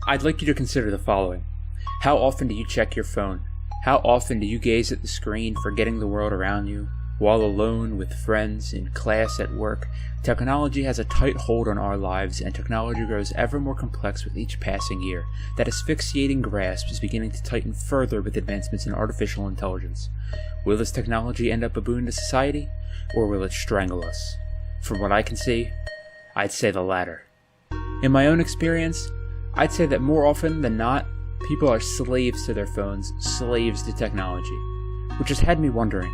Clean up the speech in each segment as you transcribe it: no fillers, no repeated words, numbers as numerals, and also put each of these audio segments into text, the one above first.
I'd like you to consider the following. How often do you check your phone? How often do you gaze at the screen, forgetting the world around you? While alone, with friends, in class, at work, technology has a tight hold on our lives, and technology grows ever more complex with each passing year. That asphyxiating grasp is beginning to tighten further with advancements in artificial intelligence. Will this technology end up a boon to society, or will it strangle us? From what I can see, I'd say the latter. In my own experience, I'd say that more often than not, people are slaves to their phones, slaves to technology, which has had me wondering,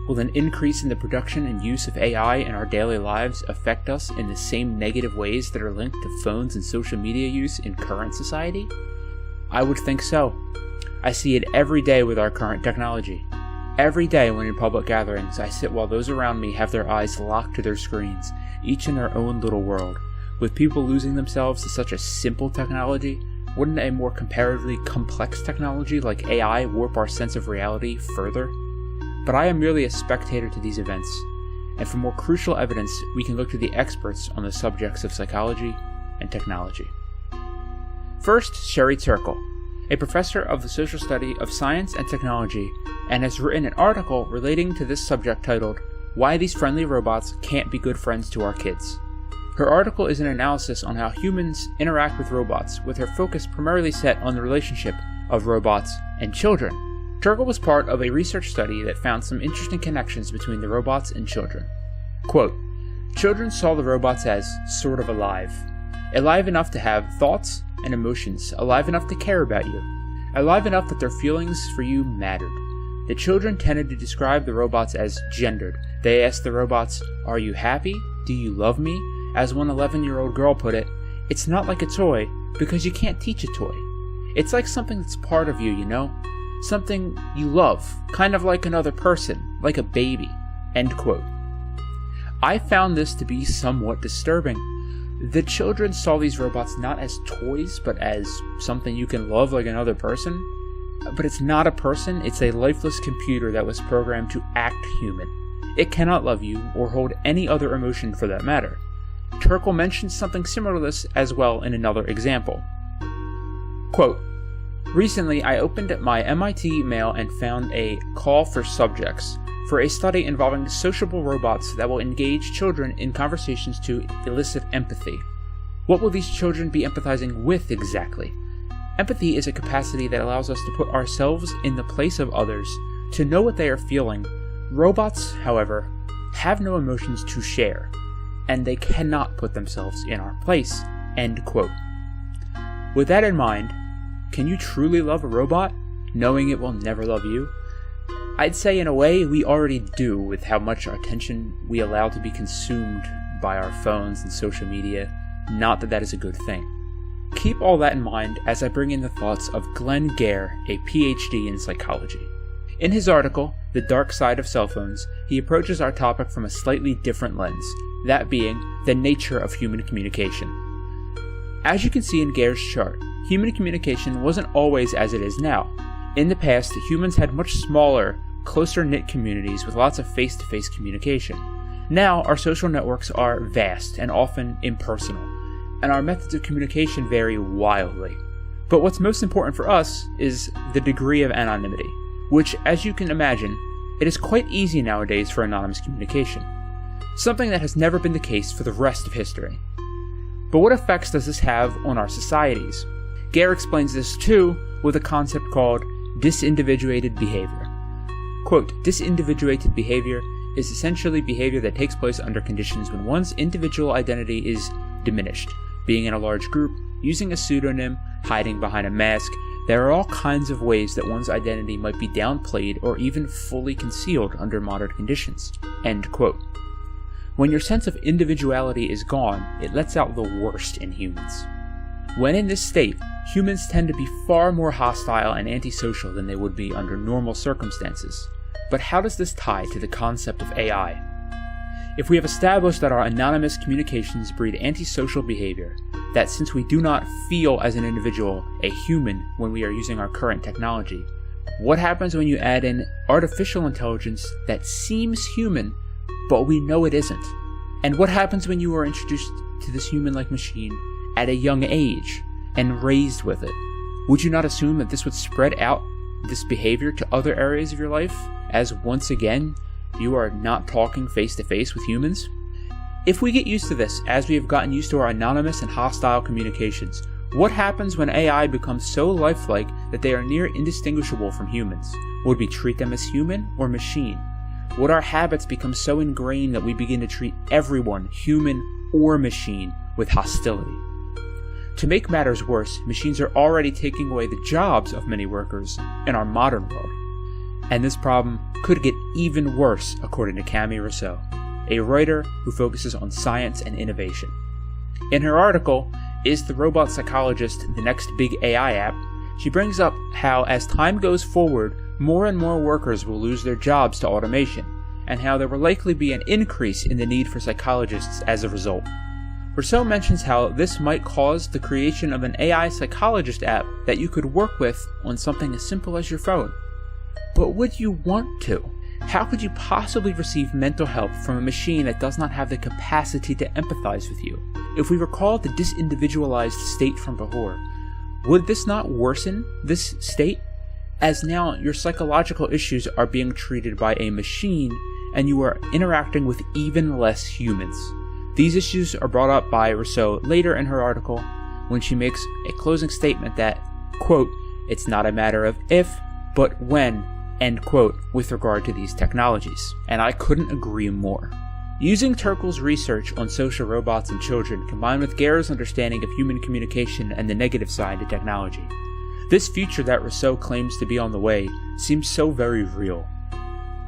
will an increase in the production and use of AI in our daily lives affect us in the same negative ways that are linked to phones and social media use in current society? I would think so. I see it every day with our current technology. Every day when in public gatherings, I sit while those around me have their eyes locked to their screens, each in their own little world. With people losing themselves to such a simple technology, wouldn't a more comparatively complex technology like AI warp our sense of reality further? But I am merely a spectator to these events, and for more crucial evidence, we can look to the experts on the subjects of psychology and technology. First, Sherry Turkle, a professor of the social study of science and technology, and has written an article relating to this subject titled, "Why These Friendly Robots Can't Be Good Friends to Our Kids." Her article is an analysis on how humans interact with robots, with her focus primarily set on the relationship of robots and children. Turkle was part of a research study that found some interesting connections between the robots and children. Quote, "Children saw the robots as sort of alive. Alive enough to have thoughts and emotions, alive enough to care about you, alive enough that their feelings for you mattered. The children tended to describe the robots as gendered. They asked the robots, 'Are you happy? Do you love me?' As one 11-year-old girl put it, 'It's not like a toy, because you can't teach a toy. It's like something that's part of you, you know? Something you love, kind of like another person, like a baby.'" End quote. I found this to be somewhat disturbing. The children saw these robots not as toys, but as something you can love like another person. But it's not a person, it's a lifeless computer that was programmed to act human. It cannot love you, or hold any other emotion for that matter. Turkle mentions something similar to this as well in another example. Quote, "Recently, I opened my MIT email and found a call for subjects for a study involving sociable robots that will engage children in conversations to elicit empathy. What will these children be empathizing with exactly? Empathy is a capacity that allows us to put ourselves in the place of others, to know what they are feeling. Robots, however, have no emotions to share, and they cannot put themselves in our place." End quote. With that in mind, can you truly love a robot, knowing it will never love you? I'd say in a way we already do with how much attention we allow to be consumed by our phones and social media, not that that is a good thing. Keep all that in mind as I bring in the thoughts of Glenn Gare, a PhD in psychology. In his article, The Dark Side of Cell Phones, he approaches our topic from a slightly different lens, that being the nature of human communication. As you can see in Gare's chart, human communication wasn't always as it is now. In the past, humans had much smaller, closer-knit communities with lots of face-to-face communication. Now, our social networks are vast and often impersonal, and our methods of communication vary wildly. But what's most important for us is the degree of anonymity, which, as you can imagine, it is quite easy nowadays for anonymous communication, something that has never been the case for the rest of history. But what effects does this have on our societies? Gare explains this too with a concept called disindividuated behavior. Quote, "Disindividuated behavior is essentially behavior that takes place under conditions when one's individual identity is diminished. Being in a large group, using a pseudonym, hiding behind a mask, there are all kinds of ways that one's identity might be downplayed or even fully concealed under modern conditions." End quote. When your sense of individuality is gone, it lets out the worst in humans. When in this state, humans tend to be far more hostile and antisocial than they would be under normal circumstances. But how does this tie to the concept of AI? If we have established that our anonymous communications breed antisocial behavior, that since we do not feel as an individual, a human, when we are using our current technology, what happens when you add in artificial intelligence that seems human, but we know it isn't? And what happens when you are introduced to this human-like machine at a young age, and raised with it. Would you not assume that this would spread out this behavior to other areas of your life, as once again, you are not talking face to face with humans? If we get used to this, as we have gotten used to our anonymous and hostile communications, what happens when AI becomes so lifelike that they are near indistinguishable from humans? Would we treat them as human or machine? Would our habits become so ingrained that we begin to treat everyone, human or machine, with hostility? To make matters worse, machines are already taking away the jobs of many workers in our modern world. And this problem could get even worse, according to Cami Rousseau, a writer who focuses on science and innovation. In her article, Is the Robot Psychologist the Next Big AI App?, she brings up how as time goes forward, more and more workers will lose their jobs to automation, and how there will likely be an increase in the need for psychologists as a result. Rousseau mentions how this might cause the creation of an AI psychologist app that you could work with on something as simple as your phone. But would you want to? How could you possibly receive mental help from a machine that does not have the capacity to empathize with you? If we recall the disindividualized state from before, would this not worsen this state? As now your psychological issues are being treated by a machine and you are interacting with even less humans. These issues are brought up by Rousseau later in her article when she makes a closing statement that, quote, "It's not a matter of if, but when," end quote, with regard to these technologies. And I couldn't agree more. Using Turkel's research on social robots and children combined with Guerre's understanding of human communication and the negative side to technology, this future that Rousseau claims to be on the way seems so very real.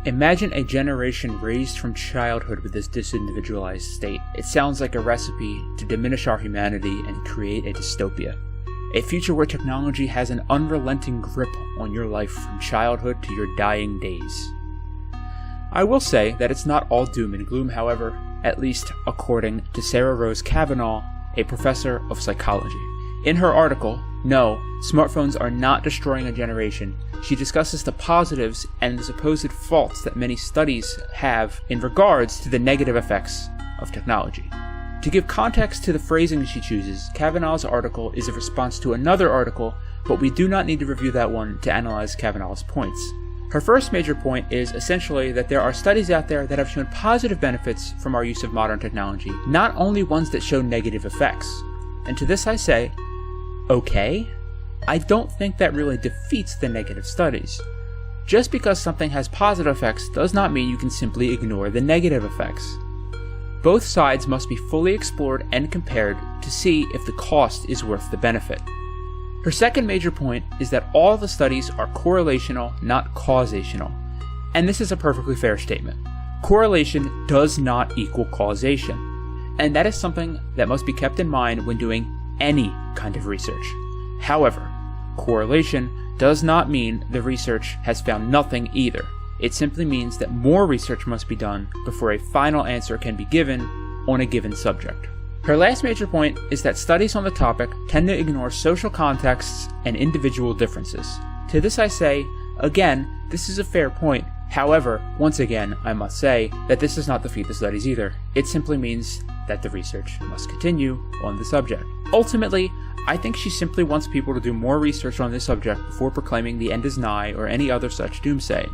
Imagine a generation raised from childhood with this disindividualized state. It sounds like a recipe to diminish our humanity and create a dystopia. A future where technology has an unrelenting grip on your life from childhood to your dying days. I will say that it's not all doom and gloom, however, at least according to Sarah Rose Cavanaugh, a professor of psychology. In her article, No, Smartphones Are Not Destroying a Generation, she discusses the positives and the supposed faults that many studies have in regards to the negative effects of technology. To give context to the phrasing she chooses, Cavanaugh's article is a response to another article, but we do not need to review that one to analyze Cavanaugh's points. Her first major point is essentially that there are studies out there that have shown positive benefits from our use of modern technology, not only ones that show negative effects. And to this I say, okay, I don't think that really defeats the negative studies. Just because something has positive effects does not mean you can simply ignore the negative effects. Both sides must be fully explored and compared to see if the cost is worth the benefit. Her second major point is that all the studies are correlational, not causational. And this is a perfectly fair statement. Correlation does not equal causation. And that is something that must be kept in mind when doing any kind of research. However, correlation does not mean the research has found nothing either. It simply means that more research must be done before a final answer can be given on a given subject. Her last major point is that studies on the topic tend to ignore social contexts and individual differences. To this I say, again, this is a fair point. However, once again, I must say that this does not defeat the studies either. It simply means that the research must continue on the subject. Ultimately, I think she simply wants people to do more research on this subject before proclaiming the end is nigh or any other such doomsaying.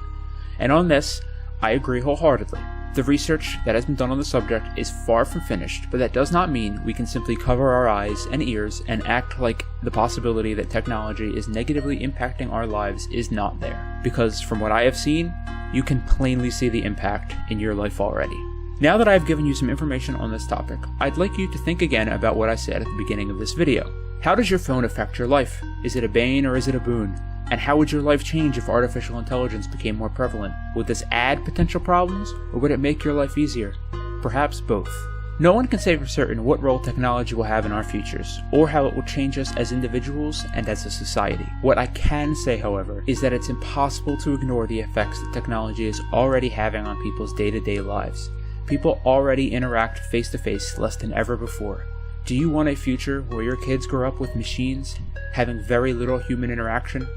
And on this, I agree wholeheartedly. The research that has been done on the subject is far from finished, but that does not mean we can simply cover our eyes and ears and act like the possibility that technology is negatively impacting our lives is not there. Because from what I have seen, you can plainly see the impact in your life already. Now that I've given you some information on this topic, I'd like you to think again about what I said at the beginning of this video. How does your phone affect your life? Is it a bane or is it a boon? And how would your life change if artificial intelligence became more prevalent? Would this add potential problems, or would it make your life easier? Perhaps both. No one can say for certain what role technology will have in our futures, or how it will change us as individuals and as a society. What I can say, however, is that it's impossible to ignore the effects that technology is already having on people's day-to-day lives. People already interact face-to-face less than ever before. Do you want a future where your kids grow up with machines, having very little human interaction?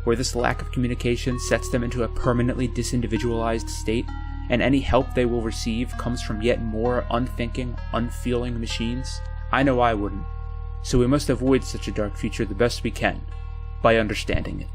Where this lack of communication sets them into a permanently disindividualized state, and any help they will receive comes from yet more unthinking, unfeeling machines? I know I wouldn't. so we must avoid such a dark future the best we can by understanding it.